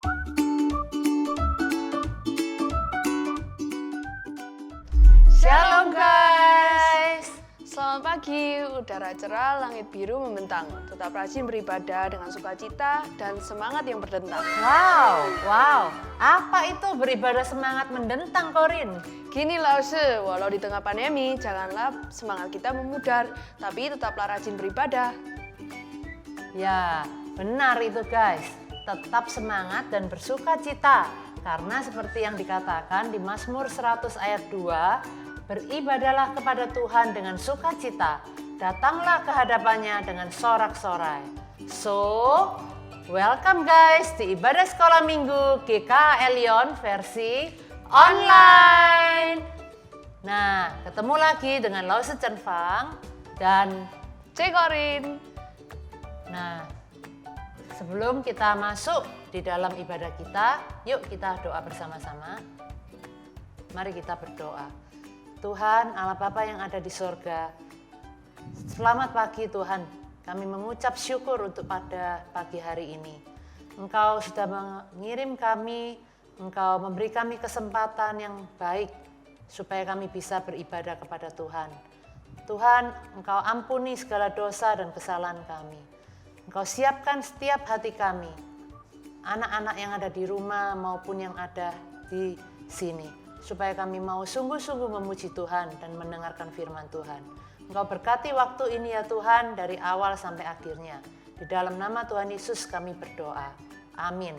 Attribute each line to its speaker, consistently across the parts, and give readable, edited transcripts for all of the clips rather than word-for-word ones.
Speaker 1: Shalom guys. Selamat pagi, udara cerah, langit biru membentang. Tetap rajin beribadah dengan sukacita dan semangat yang berdentang.
Speaker 2: Wow. Apa itu beribadah semangat mendentang, Korin?
Speaker 1: Gini Lause, walau di tengah pandemi, janganlah semangat kita memudar, tapi tetaplah rajin beribadah.
Speaker 2: Ya, benar itu guys. Tetap semangat dan bersukacita. Karena seperti yang dikatakan di Mazmur 100 ayat 2, beribadalah kepada Tuhan dengan sukacita, datanglah ke hadapannya dengan sorak-sorai. So, welcome guys di ibadah sekolah minggu GKA Elion versi online. Nah, ketemu lagi dengan Lause Chen Fang dan
Speaker 1: Korin.
Speaker 2: Nah, sebelum kita masuk di dalam ibadah kita, yuk kita doa bersama-sama. Mari kita berdoa. Tuhan Allah Bapa yang ada di sorga, selamat pagi Tuhan. Kami mengucap syukur untuk pada pagi hari ini. Engkau sudah mengirim kami, Engkau memberi kami kesempatan yang baik supaya kami bisa beribadah kepada Tuhan. Tuhan, Engkau ampuni segala dosa dan kesalahan kami. Engkau siapkan setiap hati kami, anak-anak yang ada di rumah maupun yang ada di sini, supaya kami mau sungguh-sungguh memuji Tuhan dan mendengarkan firman Tuhan. Engkau berkati waktu ini ya Tuhan, dari awal sampai akhirnya. Di dalam nama Tuhan Yesus kami berdoa. Amin.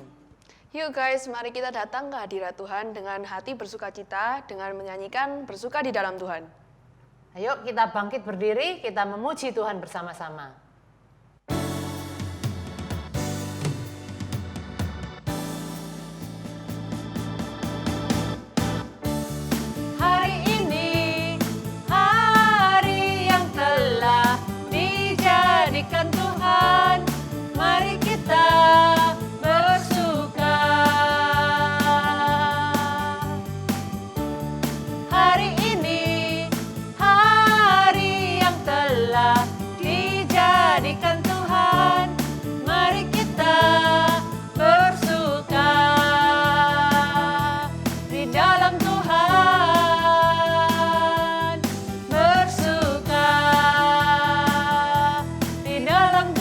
Speaker 1: Yuk guys, mari kita datang ke hadirat Tuhan dengan hati bersukacita, dengan menyanyikan bersuka di dalam Tuhan.
Speaker 2: Ayo kita bangkit berdiri, kita memuji Tuhan bersama-sama. Tuhan, mari kita bersuka. Hari ini hari yang telah dijadikan Tuhan, mari kita bersuka di dalam Tuhan, bersuka di dalam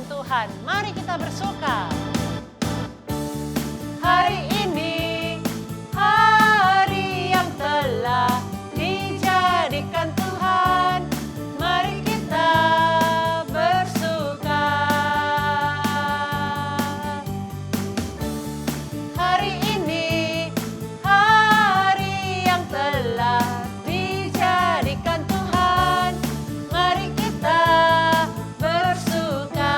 Speaker 2: Tuhan, mari kita bersuka. Hari ini hari yang telah dijadikan Tuhan, mari kita bersuka. Hari ini hari yang telah dijadikan Tuhan, mari kita bersuka.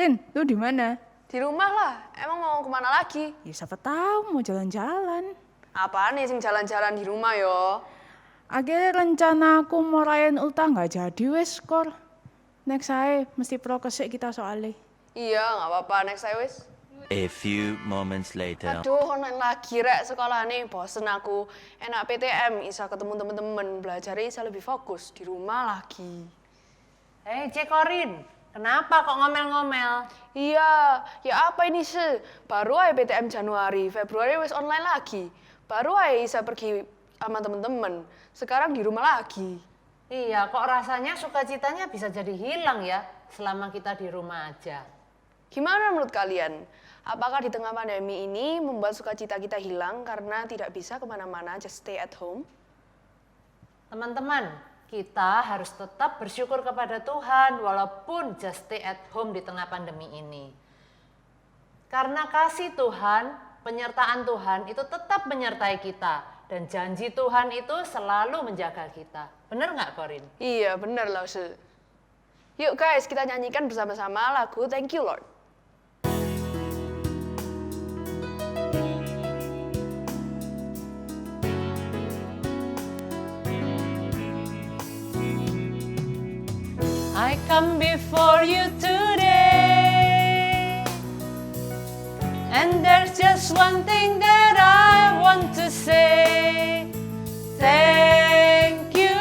Speaker 3: Rin, lu di mana?
Speaker 1: Di rumah lah, emang mau kemana lagi?
Speaker 3: Ya siapa tahu mau jalan-jalan.
Speaker 1: Apaan nih sing jalan-jalan di rumah yo?
Speaker 3: Akhirnya rencana aku mau rayain ultah nggak jadi wes skor. Next saya mesti prokesik kita soalnya.
Speaker 1: Iya, nggak apa-apa, next saya wis.
Speaker 4: A few moments later.
Speaker 1: Aduh, online lagi rek sekolah nih, bosen aku. Enak PTM, bisa ketemu temen-temen, belajarnya bisa lebih fokus di rumah lagi.
Speaker 2: Cek Korin, kenapa kok ngomel-ngomel?
Speaker 1: Iya, ya apa ini sih? Baru aja PTM Januari, Februari wis online lagi. Baru aja bisa pergi sama temen-temen, sekarang di rumah lagi.
Speaker 2: Iya, kok rasanya sukacitanya bisa jadi hilang ya selama kita di rumah aja.
Speaker 1: Gimana menurut kalian? Apakah di tengah pandemi ini membuat sukacita kita hilang karena tidak bisa kemana-mana, just stay at home?
Speaker 2: Teman-teman, kita harus tetap bersyukur kepada Tuhan walaupun just stay at home di tengah pandemi ini. Karena kasih Tuhan, penyertaan Tuhan itu tetap menyertai kita. Dan janji Tuhan itu selalu menjaga kita. Bener nggak, Korin?
Speaker 1: Iya, bener lah, Se. Yuk guys, kita nyanyikan bersama-sama lagu Thank You Lord.
Speaker 2: I come before you today, and there's just one thing that I want to say. Thank you,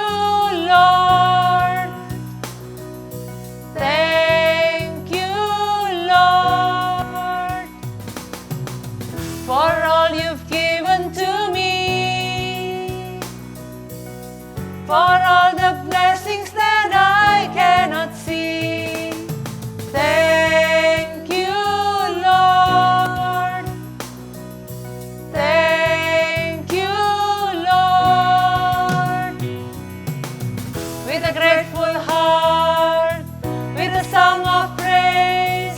Speaker 2: Lord. Thank you, Lord, for all you've given to me, for all the blessings that I cannot see. Thank you, Lord. Thank you, Lord. With a grateful heart, with a song of praise,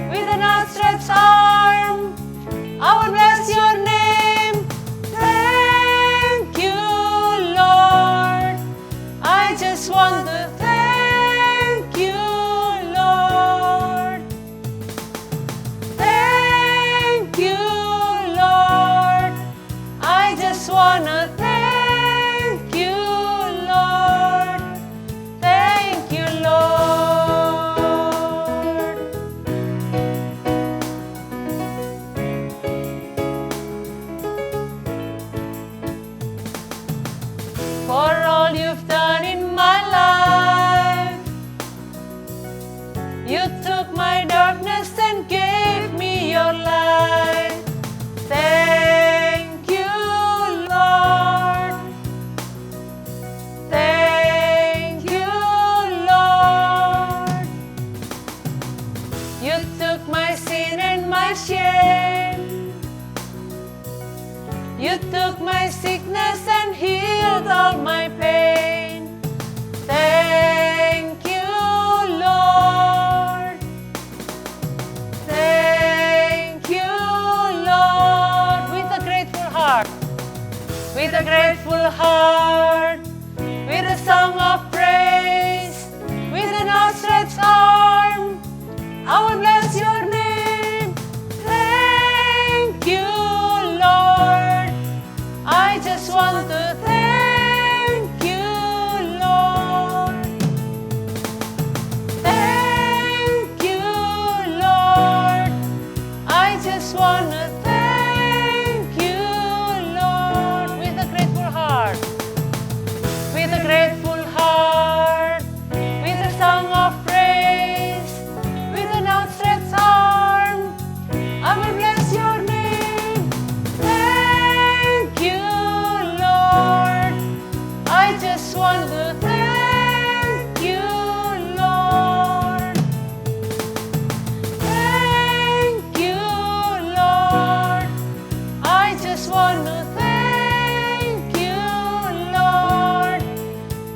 Speaker 2: with an outstretched arm, I will bless your name. Thank you, Lord. I just want to thank you, Lord. Thank you, Lord. I just want to thank you, Lord. Thank you, Lord. For all you've done in my life, you took my darkness and gave me your light. Thank you, Lord. Thank you, Lord. You took my sin and my shame. You took my sickness and healed all my pain. Thank you, Lord. Thank you, Lord. With a grateful heart, with a grateful heart, with a song of praise, with an outstretched arm, I will bless your name. Thank you, Lord. I just want to thank you, Lord. Thank you, Lord. I just want to thank you, Lord. With a grateful heart, with a grateful heart, with a song of praise, with an outstretched arm, I will bless your name. Thank you, Lord. I just want to thank you, Lord. Thank you, Lord. I just want to thank you, Lord.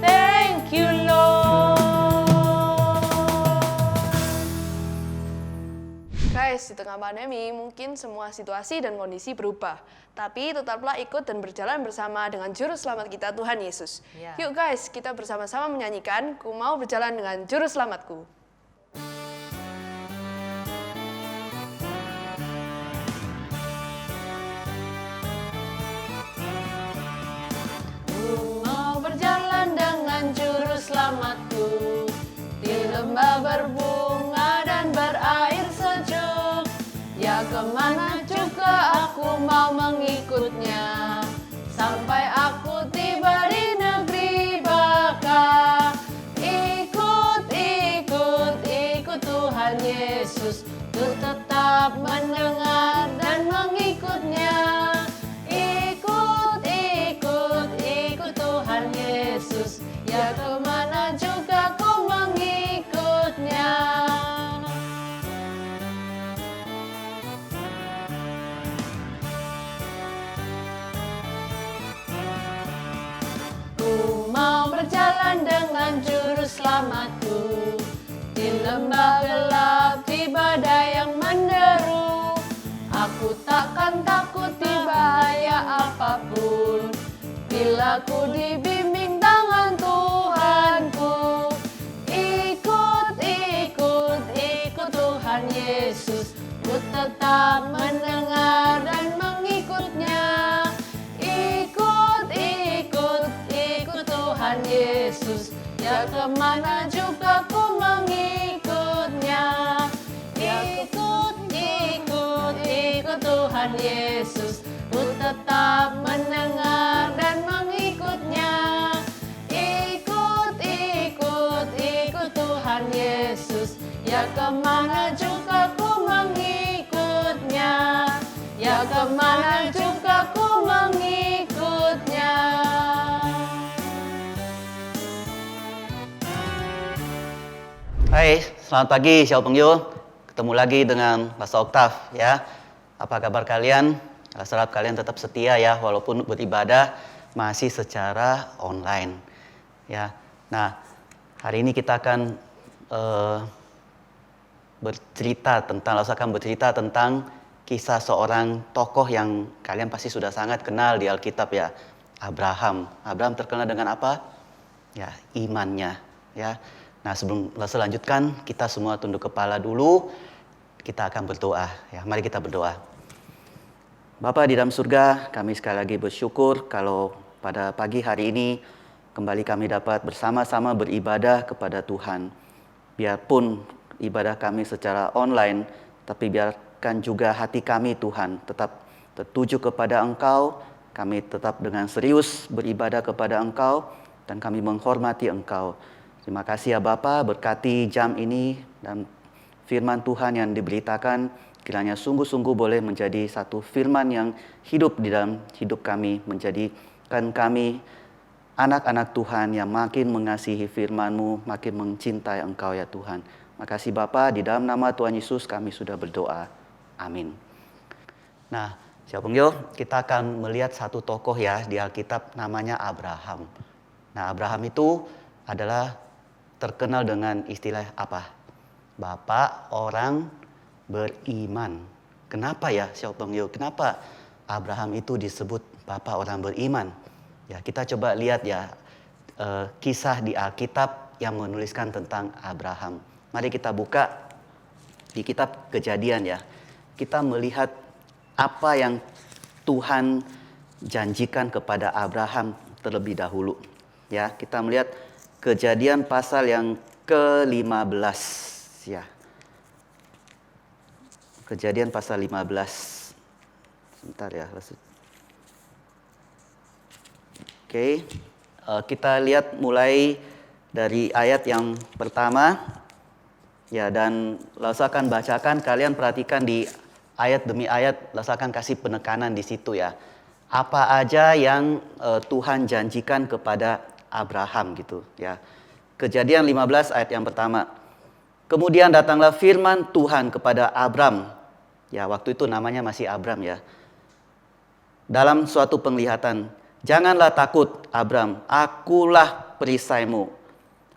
Speaker 2: Thank you, Lord.
Speaker 1: Guys, di tengah pandemi mungkin semua situasi dan kondisi berubah. Tapi tetaplah ikut dan berjalan bersama dengan Juru Selamat kita, Tuhan Yesus.
Speaker 2: Ya.
Speaker 1: Yuk guys, kita bersama-sama menyanyikan Ku Mau Berjalan Dengan Juru Selamatku.
Speaker 2: mengikutnya sampai aku tiba di negeri baka. Ikut, ikut, ikut Tuhan Yesus, ku tetap mendengar dan mengikutnya. Ikut, ikut, ikut Tuhan Yesus, ya kemana juga ku mengikutnya. Ku mau berjalan dengan juru selamatku di lembah gelap, di badai yang menderu. Aku takkan takuti bahaya apapun bila ku dibimbing tangan Tuhanku. Ikut, ikut, ikut Tuhan Yesus, ku tetap mendengar dan mengikutnya. Ikut, ikut, ikut Tuhan Yesus, ya kemana juga ku mengikutnya. Ikut, ikut, ikut Tuhan Yesus, ku tetap mendengar dan mengikutnya. Ikut, ikut, ikut Tuhan Yesus, ya kemana juga ku mengikutnya. Ya kemana juga ku mengikutnya.
Speaker 5: Hai, selamat pagi 小朋友. Ketemu lagi dengan Pastor Octav ya. Apa kabar kalian? Harap kalian tetap setia ya walaupun beribadah masih secara online. Ya. Nah, hari ini kita akan bercerita tentang kisah seorang tokoh yang kalian pasti sudah sangat kenal di Alkitab ya. Abraham. Abraham terkenal dengan apa? Ya, imannya ya. Nah, sebelum selanjutkan, kita semua tunduk kepala dulu. Kita akan berdoa. Ya, mari kita berdoa. Bapa di dalam surga, kami sekali lagi bersyukur kalau pada pagi hari ini kembali kami dapat bersama-sama beribadah kepada Tuhan. Biarpun ibadah kami secara online, tapi biarkan juga hati kami Tuhan tetap tertuju kepada Engkau. Kami tetap dengan serius beribadah kepada Engkau dan kami menghormati Engkau. Terima kasih ya Bapa, berkati jam ini dan firman Tuhan yang diberitakan kiranya sungguh-sungguh boleh menjadi satu firman yang hidup di dalam hidup kami, menjadikan kami anak-anak Tuhan yang makin mengasihi firman-Mu, makin mencintai Engkau ya Tuhan. Makasih Bapa, di dalam nama Tuhan Yesus kami sudah berdoa. Amin. Nah, kita akan melihat satu tokoh ya di Alkitab namanya Abraham. Nah, Abraham itu adalah terkenal dengan istilah apa? Bapak orang beriman. Kenapa ya, kenapa Abraham itu disebut bapak orang beriman? Ya, kita coba lihat ya kisah di Alkitab yang menuliskan tentang Abraham. Mari kita buka di kitab Kejadian ya. Kita melihat apa yang Tuhan janjikan kepada Abraham terlebih dahulu. Ya, kita melihat Kejadian pasal yang ke-15 ya. Kejadian pasal 15. Sebentar ya. Oke. Kita lihat mulai dari ayat yang pertama. Ya, dan Lasa akan bacakan, kalian perhatikan di ayat demi ayat, Lasa akan kasih penekanan di situ ya. Apa aja yang Tuhan janjikan kepada Abraham gitu ya. Kejadian 15 ayat yang pertama. Kemudian datanglah firman Tuhan kepada Abram. Ya, waktu itu namanya masih Abram ya. Dalam suatu penglihatan, janganlah takut Abram, akulah perisaimu.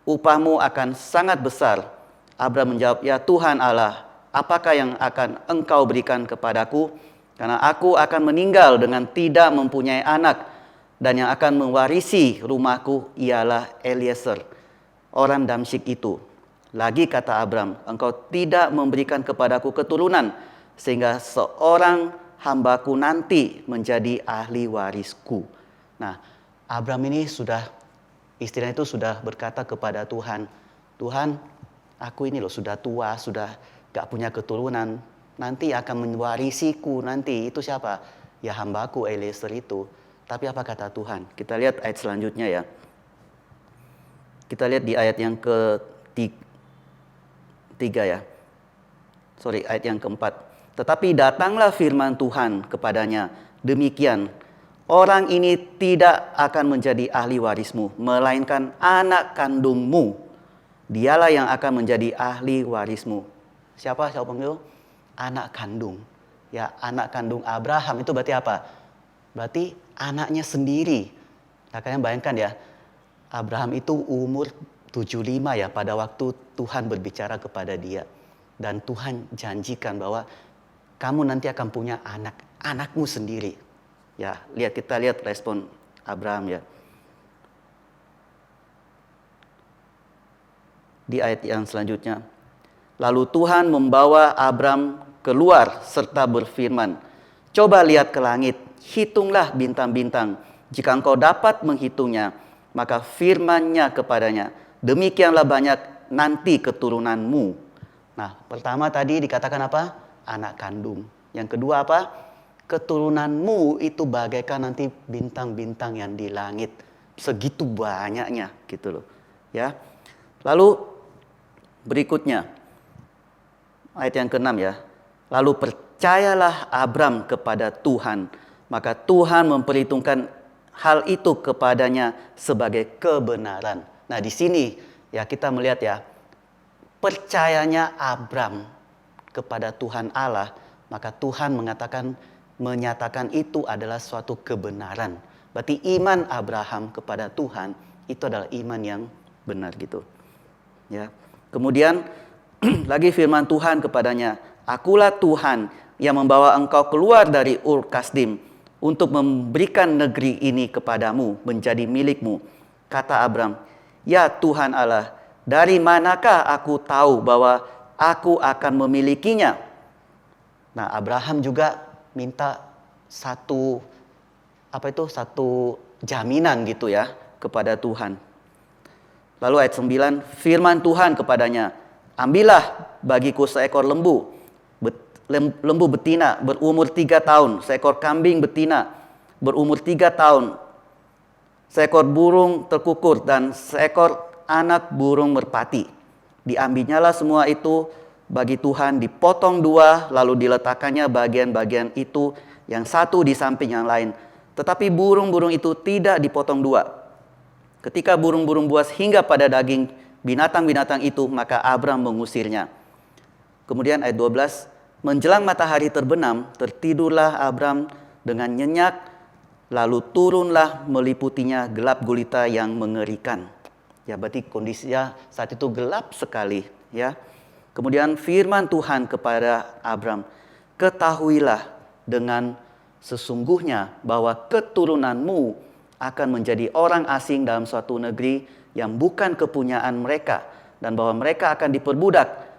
Speaker 5: Upahmu akan sangat besar. Abram menjawab, ya Tuhan Allah, apakah yang akan engkau berikan kepadaku? Karena aku akan meninggal dengan tidak mempunyai anak. Dan yang akan mewarisi rumahku ialah Eliezer, orang Damsyik itu. Lagi kata Abram, engkau tidak memberikan kepadaku keturunan, sehingga seorang hambaku nanti menjadi ahli warisku. Nah, Abram ini istilahnya itu sudah berkata kepada Tuhan, Tuhan, aku ini loh sudah tua, sudah gak punya keturunan, nanti akan mewarisiku nanti. Itu siapa? ya hambaku Eliezer itu. Tapi apa kata Tuhan? Kita lihat ayat selanjutnya ya. Kita lihat di ayat yang ketiga ya. Ayat yang keempat. Tetapi datanglah firman Tuhan kepadanya, demikian, orang ini tidak akan menjadi ahli warismu, melainkan anak kandungmu. Dialah yang akan menjadi ahli warismu. Siapa panggil? Anak kandung. Ya, anak kandung Abraham itu berarti apa? Berarti anaknya sendiri. Nah, kalian bayangkan ya, Abraham itu umur 75 ya pada waktu Tuhan berbicara kepada dia. Dan Tuhan janjikan bahwa kamu nanti akan punya anakmu sendiri. Ya, kita lihat respon Abraham ya. Di ayat yang selanjutnya. Lalu Tuhan membawa Abram keluar serta berfirman, coba lihat ke langit, hitunglah bintang-bintang. Jika engkau dapat menghitungnya, maka firman-Nya kepadanya, demikianlah banyak nanti keturunanmu. Nah, pertama tadi dikatakan apa? Anak kandung. Yang kedua apa? Keturunanmu itu bagaikan nanti bintang-bintang yang di langit. Segitu banyaknya gitu loh. Ya. Lalu berikutnya ayat yang ke-6 ya. Lalu percayalah Abram kepada Tuhan, maka Tuhan memperhitungkan hal itu kepadanya sebagai kebenaran. Nah, di sini ya kita melihat ya, percayanya Abram kepada Tuhan Allah, maka Tuhan menyatakan itu adalah suatu kebenaran. Berarti iman Abraham kepada Tuhan itu adalah iman yang benar gitu. Ya. Kemudian lagi firman Tuhan kepadanya, akulah Tuhan yang membawa engkau keluar dari Ur Kasdim untuk memberikan negeri ini kepadamu menjadi milikmu. Kata Abram, ya Tuhan Allah, dari manakah aku tahu bahwa aku akan memilikinya? Nah, Abraham juga minta satu jaminan gitu ya kepada Tuhan. Lalu ayat 9, firman Tuhan kepadanya, ambillah bagiku seekor lembu betina berumur 3 tahun, seekor kambing betina berumur 3 tahun, seekor burung terkukur dan seekor anak burung merpati. Diambilnyalah semua itu bagi Tuhan, dipotong 2, lalu diletakkannya bagian-bagian itu yang satu di samping yang lain. Tetapi burung-burung itu tidak dipotong 2. Ketika burung-burung buas hingga pada daging binatang-binatang itu, maka Abram mengusirnya. Kemudian ayat 12, menjelang matahari terbenam, tertidurlah Abram dengan nyenyak, lalu turunlah meliputinya gelap gulita yang mengerikan. Ya, berarti kondisinya saat itu gelap sekali, ya. Kemudian firman Tuhan kepada Abram, ketahuilah dengan sesungguhnya bahwa keturunanmu akan menjadi orang asing dalam suatu negeri yang bukan kepunyaan mereka, dan bahwa mereka akan diperbudak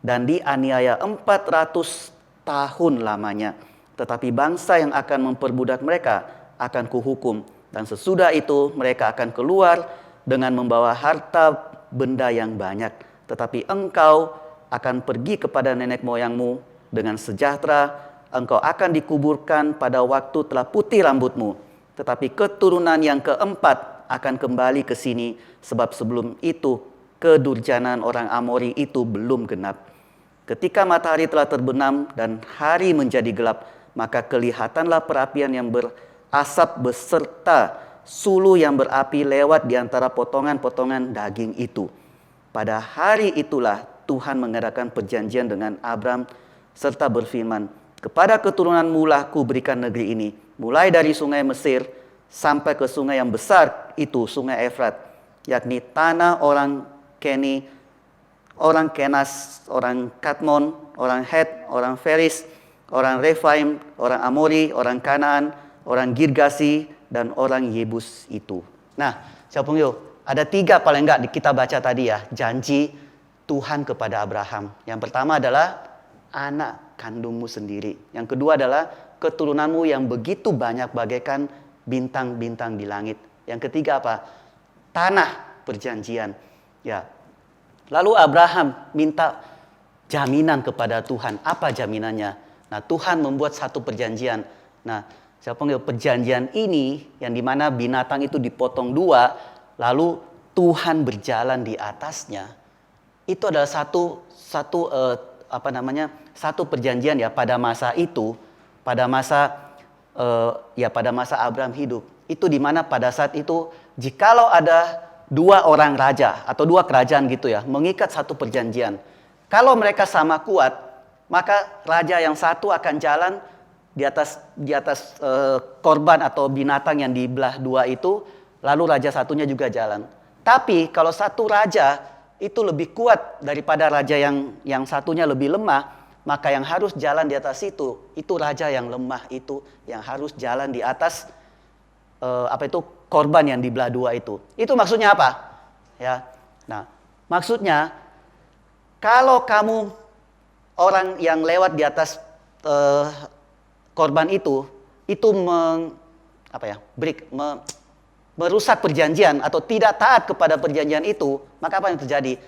Speaker 5: dan dianiaya 400 tahun lamanya. Tetapi bangsa yang akan memperbudak mereka akan kuhukum, dan sesudah itu mereka akan keluar dengan membawa harta benda yang banyak. Tetapi engkau akan pergi kepada nenek moyangmu dengan sejahtera, engkau akan dikuburkan pada waktu telah putih rambutmu. Tetapi keturunan yang keempat akan kembali ke sini, sebab sebelum itu kedurjanan orang Amori itu belum genap. Ketika matahari telah terbenam dan hari menjadi gelap, maka kelihatanlah perapian yang berasap beserta sulu yang berapi lewat di antara potongan-potongan daging itu. Pada hari itulah Tuhan mengadakan perjanjian dengan Abram serta berfirman, kepada keturunanmu lah ku berikan negeri ini, mulai dari sungai Mesir sampai ke sungai yang besar itu, sungai Efrat, yakni tanah orang Keni, orang Kenas, orang Kadmon, orang Het, orang Feris, orang Refaim, orang Amori, orang Kanaan, orang Girgasi, dan orang Yebus itu. Nah, ada 3 paling enggak kita baca tadi ya, janji Tuhan kepada Abraham. Yang pertama adalah anak kandungmu sendiri. Yang kedua adalah keturunanmu yang begitu banyak bagaikan bintang-bintang di langit. Yang ketiga apa? Tanah perjanjian. Ya. Lalu Abraham minta jaminan kepada Tuhan. Apa jaminannya? Nah, Tuhan membuat satu perjanjian. Nah, Saya panggil perjanjian ini yang dimana binatang itu dipotong dua, lalu Tuhan berjalan di atasnya. Itu adalah satu perjanjian ya pada masa itu, pada masa Abraham hidup. Itu dimana pada saat itu jikalau ada dua orang raja atau dua kerajaan gitu ya, mengikat satu perjanjian. Kalau mereka sama kuat, maka raja yang satu akan jalan di atas korban atau binatang yang dibelah dua itu, lalu raja satunya juga jalan. Tapi kalau satu raja itu lebih kuat daripada raja yang satunya lebih lemah, maka yang harus jalan di atas itu raja yang lemah itu yang harus jalan di atas korban yang dibelah dua itu. Itu maksudnya apa? Ya. Nah, maksudnya kalau kamu orang yang lewat di atas korban itu merusak perjanjian atau tidak taat kepada perjanjian itu, maka apa yang terjadi?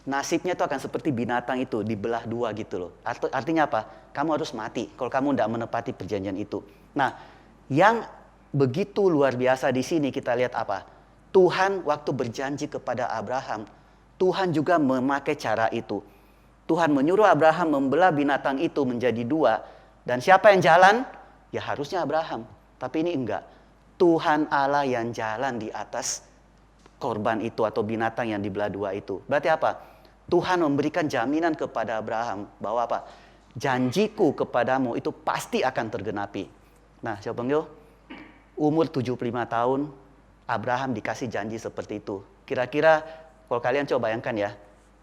Speaker 5: Nasibnya itu akan seperti binatang itu dibelah dua gitu loh. Artinya apa? Kamu harus mati kalau kamu tidak menepati perjanjian itu. Nah, yang begitu luar biasa di sini kita lihat apa? Tuhan waktu berjanji kepada Abraham, Tuhan juga memakai cara itu. Tuhan menyuruh Abraham membelah binatang itu menjadi dua. Dan siapa yang jalan? Ya harusnya Abraham. Tapi ini enggak. Tuhan Allah yang jalan di atas korban itu atau binatang yang dibelah dua itu. Berarti apa? Tuhan memberikan jaminan kepada Abraham bahwa apa? Janjiku kepadamu itu pasti akan tergenapi. Nah, siapa panggil? Umur 75 tahun, Abraham dikasih janji seperti itu. Kira-kira kalau kalian coba bayangkan ya,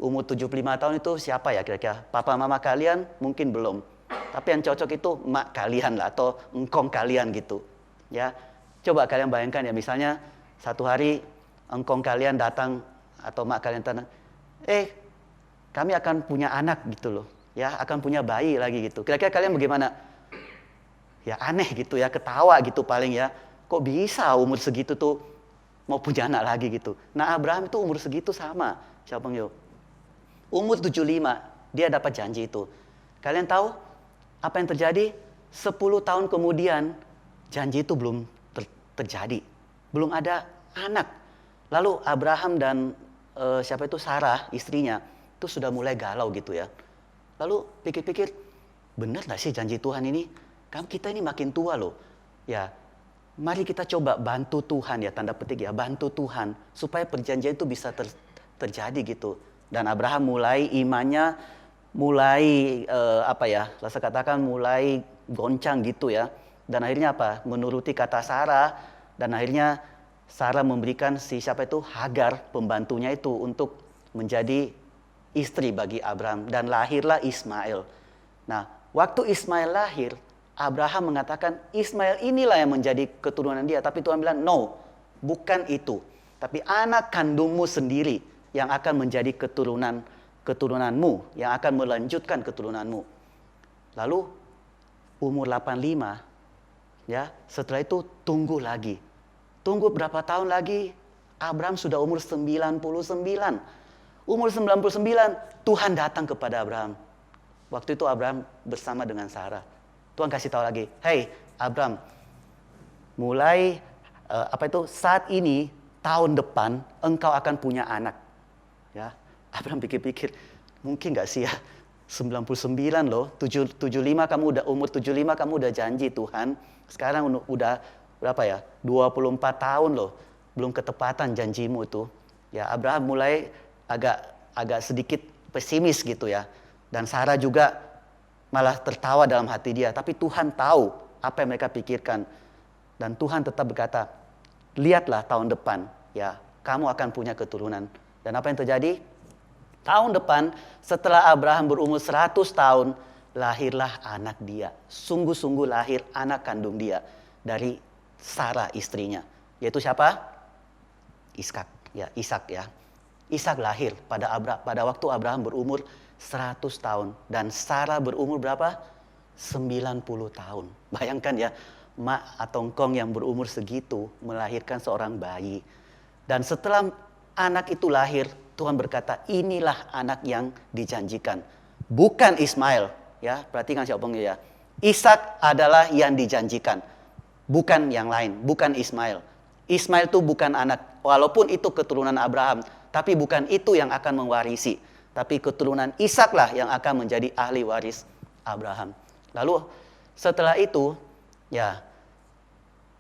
Speaker 5: umur 75 tahun itu siapa ya kira-kira? Papa mama kalian mungkin belum. Tapi yang cocok itu mak kalian lah atau engkong kalian gitu. Ya, coba kalian bayangkan ya, misalnya satu hari engkong kalian datang atau mak kalian datang, kami akan punya anak gitu loh. Ya, akan punya bayi lagi gitu. Kira-kira kalian bagaimana? Ya aneh gitu ya, ketawa gitu paling ya. Kok bisa umur segitu tuh mau punya anak lagi gitu. Nah, Abraham itu umur segitu sama. Siapa panggil? Umur 75, dia dapat janji itu. Kalian tahu apa yang terjadi? 10 tahun kemudian, janji itu belum terjadi. Belum ada anak. Lalu Abraham dan Sarah, istrinya, itu sudah mulai galau gitu ya. Lalu pikir-pikir, benar gak sih janji Tuhan ini? Kita ini makin tua loh. Ya, mari kita coba bantu Tuhan ya, tanda petik ya, bantu Tuhan supaya perjanjian itu bisa terjadi gitu. Dan Abraham mulai imannya mulai mulai goncang gitu ya. Dan akhirnya apa? Menuruti kata Sarah, dan akhirnya Sarah memberikan Hagar, pembantunya itu untuk menjadi istri bagi Abraham, dan lahirlah Ismail. Nah, waktu Ismail lahir, Abraham mengatakan Ismail inilah yang menjadi keturunan dia. Tapi Tuhan bilang, no, bukan itu. Tapi anak kandungmu sendiri yang akan menjadi keturunanmu, yang akan melanjutkan keturunanmu. Lalu umur 85, ya, setelah itu tunggu lagi. Tunggu berapa tahun lagi? Abraham sudah umur 99. Umur 99, Tuhan datang kepada Abraham. Waktu itu Abraham bersama dengan Sarah. Tuhan kasih tahu lagi, hey Abraham, mulai saat ini tahun depan engkau akan punya anak. Ya, Abraham pikir-pikir, mungkin nggak sih ya? 99 loh, 75 kamu udah umur 75 kamu udah janji Tuhan. Sekarang udah berapa ya? 24 tahun loh, belum ketepatan janjimu itu. Ya, Abraham mulai agak sedikit pesimis gitu ya. Dan Sarah juga malah tertawa dalam hati dia. Tapi Tuhan tahu apa yang mereka pikirkan. Dan Tuhan tetap berkata, lihatlah tahun depan, ya, kamu akan punya keturunan. Dan apa yang terjadi? Tahun depan, setelah Abraham berumur 100 tahun, lahirlah anak dia. Sungguh-sungguh lahir anak kandung dia dari Sarah istrinya. Yaitu siapa? Ishak ya. Ishak lahir pada waktu Abraham berumur 100 tahun. Dan Sarah berumur berapa? 90 tahun. Bayangkan ya, mak atau engkong yang berumur segitu melahirkan seorang bayi. Dan setelah anak itu lahir, Tuhan berkata, inilah anak yang dijanjikan. Bukan Ismail. Ya, perhatikan siapa ya. Ishak adalah yang dijanjikan. bukan yang lain, bukan Ismail. Ismail itu bukan anak, walaupun itu keturunan Abraham, tapi bukan itu yang akan mewarisi. Tapi keturunan Ishak lah yang akan menjadi ahli waris Abraham. Lalu setelah itu, ya,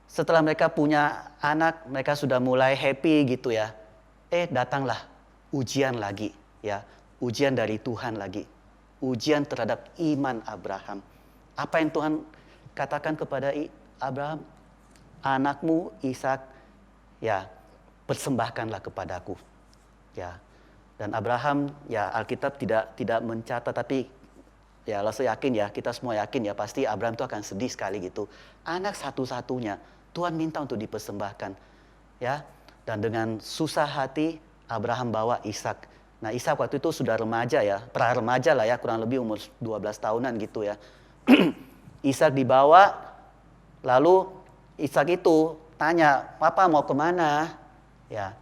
Speaker 5: setelah mereka punya anak, mereka sudah mulai happy gitu ya. Datanglah ujian lagi, ya, ujian dari Tuhan lagi. Ujian terhadap iman Abraham. Apa yang Tuhan katakan kepada Abraham? Anakmu Ishak, ya, persembahkanlah kepadaku. Ya. Dan Abraham, ya, Alkitab tidak mencatat, tapi ya saya yakin ya, kita semua yakin ya, pasti Abraham itu akan sedih sekali gitu. Anak satu-satunya Tuhan minta untuk dipersembahkan, ya. Dan dengan susah hati Abraham bawa Ishak. Nah, Ishak waktu itu sudah remaja ya, pra remaja lah ya, kurang lebih umur 12 tahunan gitu ya. Ishak dibawa, lalu Ishak itu tanya, "Papa mau kemana?" Ya,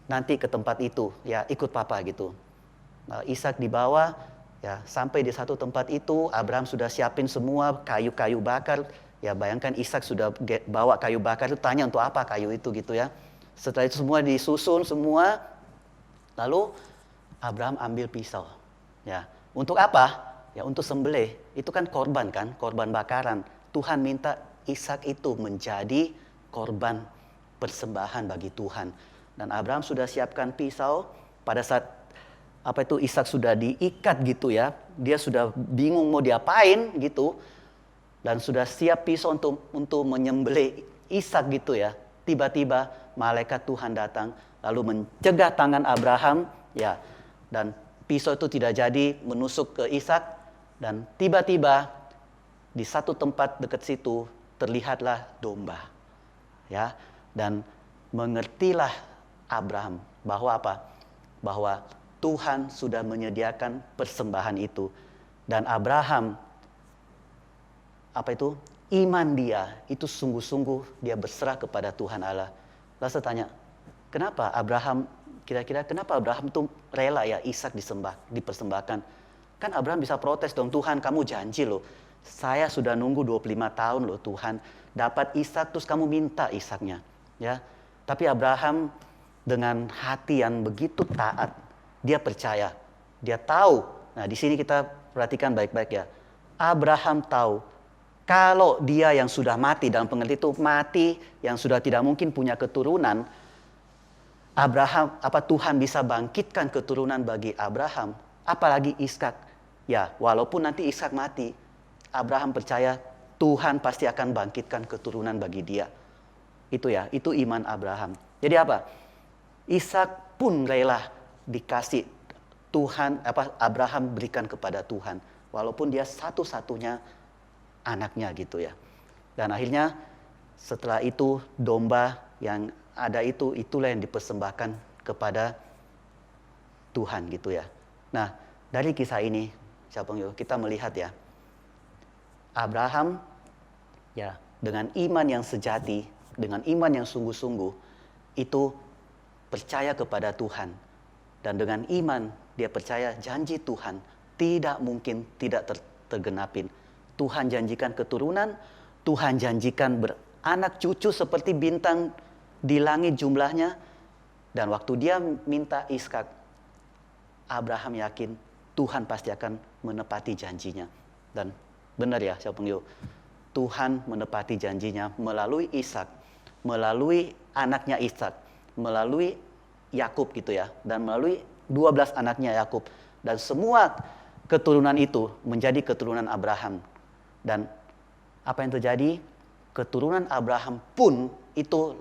Speaker 5: nanti ke tempat itu, ya, ikut papa gitu. Nah, Ishak dibawa, ya, sampai di satu tempat itu, Abraham sudah siapin semua kayu-kayu bakar. Ya, bayangkan Ishak sudah bawa kayu bakar, itu tanya untuk apa kayu itu gitu ya. Setelah itu semua disusun semua, lalu Abraham ambil pisau. Ya, untuk apa? Ya, untuk sembelih. Itu kan korban kan, korban bakaran. Tuhan minta Ishak itu menjadi korban persembahan bagi Tuhan. Dan Abraham sudah siapkan pisau. Pada saat Ishak sudah diikat gitu ya, dia sudah bingung mau diapain gitu, dan sudah siap pisau untuk menyembelih Ishak gitu ya. Tiba-tiba malaikat Tuhan datang lalu mencegah tangan Abraham, ya, dan pisau itu tidak jadi menusuk ke Ishak. Dan tiba-tiba di satu tempat dekat situ terlihatlah domba, ya. Dan mengertilah Abraham bahwa apa? Bahwa Tuhan sudah menyediakan persembahan itu. Dan Abraham, iman dia itu sungguh-sungguh dia berserah kepada Tuhan Allah. Lalu saya tanya, kenapa Abraham itu rela ya Ishak dipersembahkan? Kan Abraham bisa protes dong, Tuhan kamu janji loh, saya sudah nunggu 25 tahun loh Tuhan, dapat Ishak terus kamu minta Ishaknya, ya. Tapi Abraham dengan hati yang begitu taat, dia percaya, dia tahu. Nah, di sini kita perhatikan baik-baik ya. Abraham tahu kalau dia yang sudah mati, dalam pengertian itu mati, yang sudah tidak mungkin punya keturunan, Tuhan bisa bangkitkan keturunan bagi Abraham, apalagi Ishak. Ya, walaupun nanti Ishak mati, Abraham percaya Tuhan pasti akan bangkitkan keturunan bagi dia. Itu ya, itu iman Abraham. Jadi apa? Ishak pun rela dikasih Tuhan, Abraham berikan kepada Tuhan, walaupun dia satu-satunya anaknya gitu ya. Dan akhirnya setelah itu domba yang ada itulah yang dipersembahkan kepada Tuhan gitu ya. Nah, dari kisah ini kita melihat ya, Abraham ya dengan iman yang sejati, dengan iman yang sungguh-sungguh itu percaya kepada Tuhan. Dan dengan iman dia percaya janji Tuhan tidak mungkin tidak tergenapin. Tuhan janjikan keturunan, Tuhan janjikan beranak cucu seperti bintang di langit jumlahnya. Dan waktu dia minta Ishak, Abraham yakin Tuhan pasti akan menepati janjinya. Dan benar ya, Tuhan menepati janjinya melalui Ishak, melalui anaknya Ishak, melalui Yakub gitu ya, dan melalui 12 anaknya Yakub, dan semua keturunan itu menjadi keturunan Abraham. Dan apa yang terjadi? Keturunan Abraham pun itu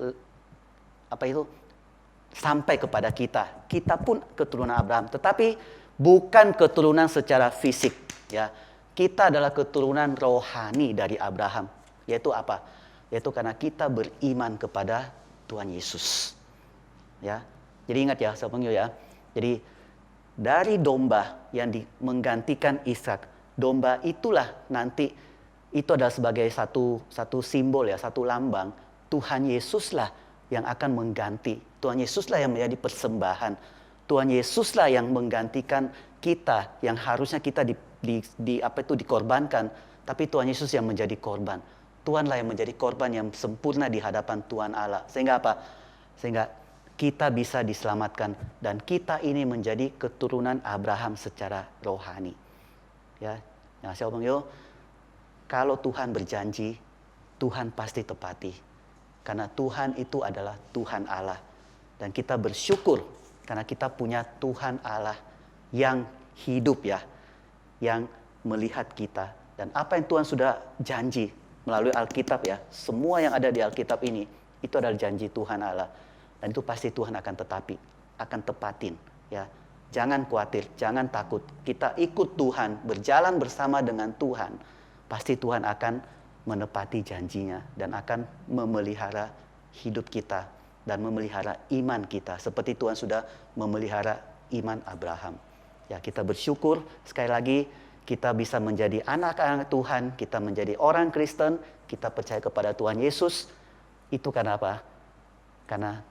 Speaker 5: sampai kepada kita. Kita pun keturunan Abraham, tetapi bukan keturunan secara fisik ya. Kita adalah keturunan rohani dari Abraham. Yaitu apa? Yaitu karena kita beriman kepada Tuhan Yesus. Ya. Jadi ingat ya, sahabat ya. Jadi dari domba yang menggantikan Ishak, domba itulah nanti itu adalah sebagai satu simbol ya, satu lambang. Tuhan Yesuslah yang akan mengganti. Tuhan Yesuslah yang menjadi persembahan. Tuhan Yesuslah yang menggantikan kita yang harusnya kita dikorbankan, tapi Tuhan Yesus yang menjadi korban. Tuhanlah yang menjadi korban yang sempurna di hadapan Tuhan Allah. Sehingga apa? Sehingga kita bisa diselamatkan dan kita ini menjadi keturunan Abraham secara rohani. Ya, nah saya bilang, yo, kalau Tuhan berjanji, Tuhan pasti tepati. Karena Tuhan itu adalah Tuhan Allah. Dan kita bersyukur karena kita punya Tuhan Allah yang hidup ya. Yang melihat kita. Dan apa yang Tuhan sudah janji melalui Alkitab ya. Semua yang ada di Alkitab ini, itu adalah janji Tuhan Allah. Dan itu pasti Tuhan akan tepatin ya. Jangan khawatir, jangan takut. Kita ikut Tuhan, berjalan bersama dengan Tuhan. Pasti Tuhan akan menepati janjinya dan akan memelihara hidup kita dan memelihara iman kita. Seperti Tuhan sudah memelihara iman Abraham. Ya, kita bersyukur sekali lagi kita bisa menjadi anak-anak Tuhan, kita menjadi orang Kristen, kita percaya kepada Tuhan Yesus. Itu karena apa? Karena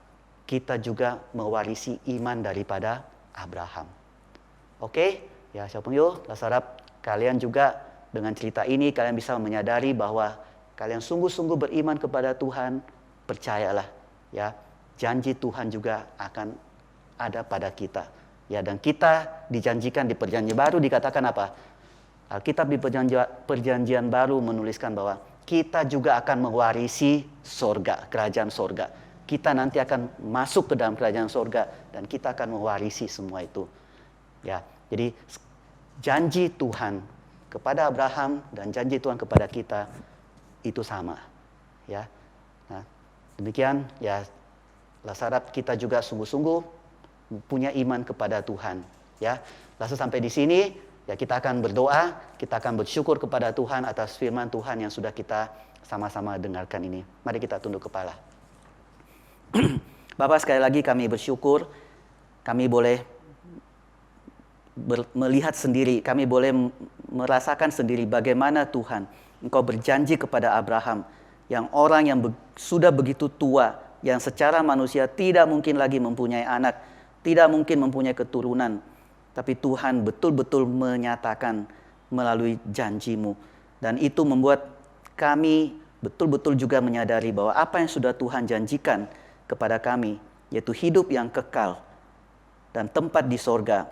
Speaker 5: kita juga mewarisi iman daripada Abraham. Oke, ya saya harap kalian juga dengan cerita ini kalian bisa menyadari bahwa kalian sungguh-sungguh beriman kepada Tuhan, percayalah ya, janji Tuhan juga akan ada pada kita. Ya, dan kita dijanjikan di perjanjian baru dikatakan apa? Alkitab di perjanjian baru menuliskan bahwa kita juga akan mewarisi sorga, kerajaan sorga. Kita nanti akan masuk ke dalam kerajaan sorga dan kita akan mewarisi semua itu. Ya, jadi janji Tuhan kepada Abraham dan janji Tuhan kepada kita itu sama. Ya, nah, demikian ya, harap kita juga sungguh-sungguh punya iman kepada Tuhan. Ya, lalu sampai di sini ya kita akan berdoa, kita akan bersyukur kepada Tuhan atas firman Tuhan yang sudah kita sama-sama dengarkan ini. Mari kita tunduk kepala. Bapak, sekali lagi kami bersyukur, kami boleh melihat sendiri, kami boleh merasakan sendiri bagaimana Tuhan, Engkau berjanji kepada Abraham, yang orang yang sudah begitu tua, yang secara manusia tidak mungkin lagi mempunyai anak, tidak mungkin mempunyai keturunan, tapi Tuhan betul-betul menyatakan melalui janji-Mu. Dan itu membuat kami betul-betul juga menyadari bahwa apa yang sudah Tuhan janjikan kepada kami, yaitu hidup yang kekal dan tempat di sorga,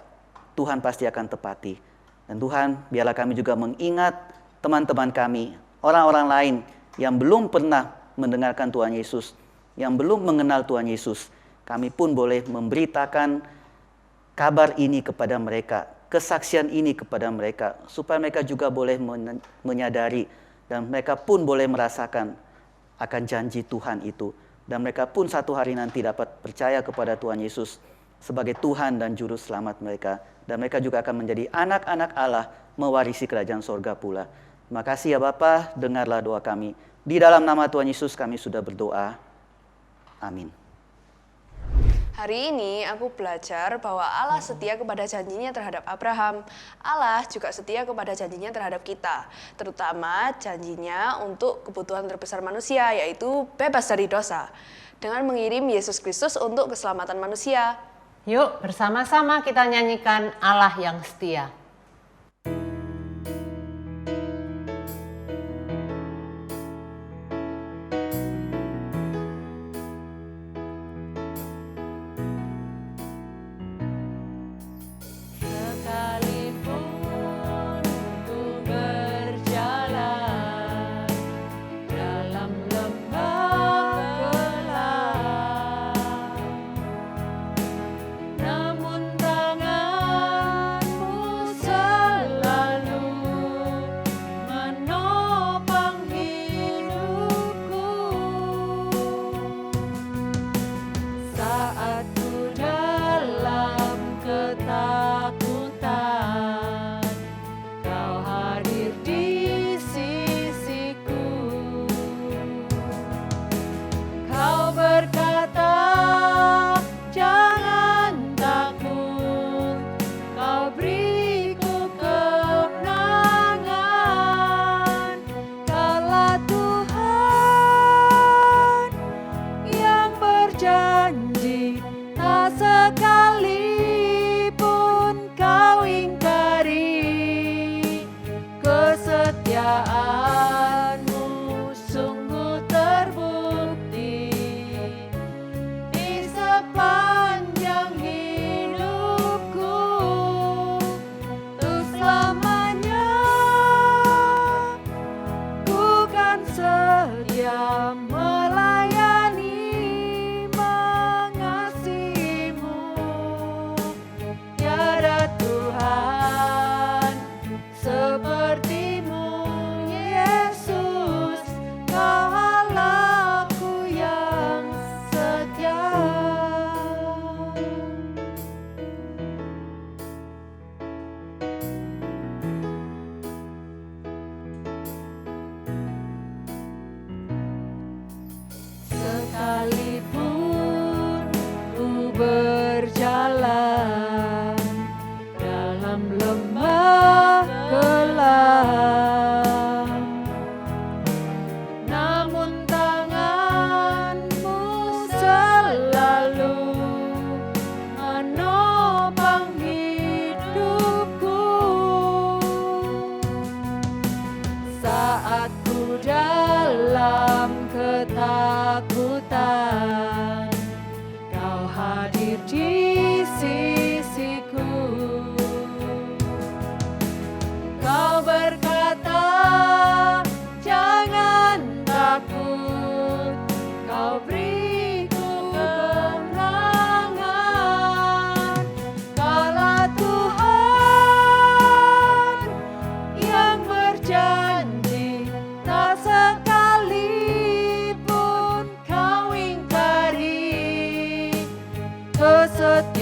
Speaker 5: Tuhan pasti akan tepati. Dan Tuhan, biarlah kami juga mengingat teman-teman kami, orang-orang lain yang belum pernah mendengarkan Tuhan Yesus, yang belum mengenal Tuhan Yesus. Kami pun boleh memberitakan kabar ini kepada mereka, kesaksian ini kepada mereka, supaya mereka juga boleh menyadari dan mereka pun boleh merasakan akan janji Tuhan itu. Dan mereka pun satu hari nanti dapat percaya kepada Tuhan Yesus sebagai Tuhan dan Juru Selamat mereka. Dan mereka juga akan menjadi anak-anak Allah, mewarisi kerajaan sorga pula. Terima kasih ya Bapa, dengarlah doa kami. Di dalam nama Tuhan Yesus kami sudah berdoa. Amin.
Speaker 1: Hari ini aku belajar bahwa Allah setia kepada janjinya terhadap Abraham. Allah juga setia kepada janjinya terhadap kita. Terutama janjinya untuk kebutuhan terbesar manusia, yaitu bebas dari dosa. Dengan mengirim Yesus Kristus untuk keselamatan manusia.
Speaker 2: Yuk bersama-sama kita nyanyikan Allah yang setia.
Speaker 6: Namun tanganmu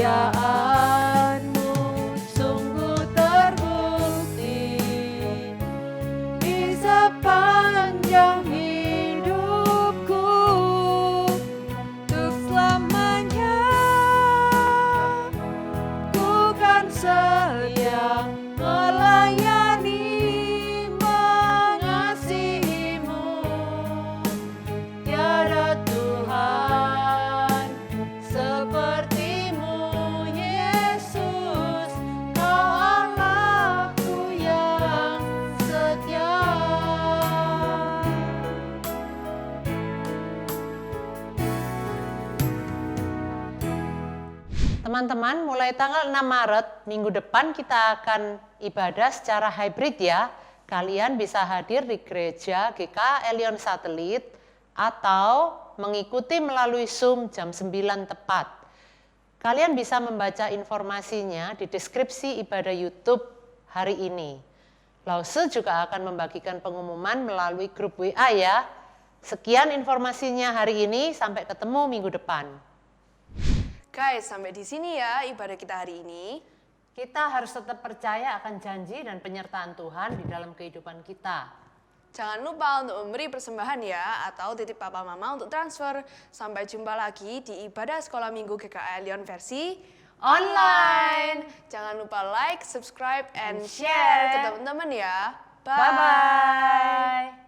Speaker 2: kesetiaanmu sungguh terbukti di sepanjang hidupku, untuk selamanya ku kan setia melayani, mengasihimu. Tiada Tuhan sepertimu, Yesus, Kau Allahku yang setia. Teman-teman, mulai tanggal 6 Maret minggu depan kita akan ibadah secara hybrid ya. Kalian bisa hadir di gereja GKA Elion Satelit atau mengikuti melalui Zoom jam 9 tepat. Kalian bisa membaca informasinya di deskripsi ibadah YouTube hari ini. Lause juga akan membagikan pengumuman melalui grup WA ya. Sekian informasinya hari ini, sampai ketemu minggu depan.
Speaker 1: Guys, sampai di sini ya ibadah kita hari ini.
Speaker 2: Kita harus tetap percaya akan janji dan penyertaan Tuhan di dalam kehidupan kita.
Speaker 1: Jangan lupa untuk memberi persembahan ya, atau titip papa mama untuk transfer. Sampai jumpa lagi di ibadah sekolah minggu GKA Elion versi online. Jangan lupa like, subscribe, and share ke teman-teman ya. Bye.
Speaker 2: Bye-bye.